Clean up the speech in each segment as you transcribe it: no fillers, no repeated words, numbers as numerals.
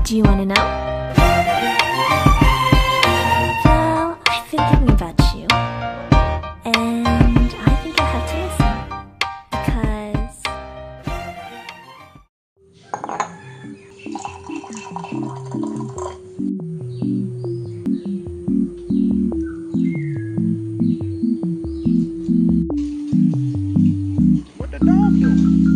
Do you want to know? Well, I've been thinking about you, and I think I'll have to listen, because... What the dog doing?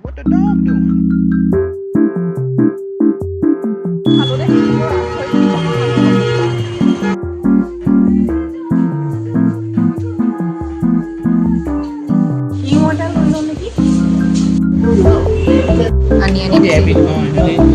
What the dog doing? Ani Rabbit. Oh,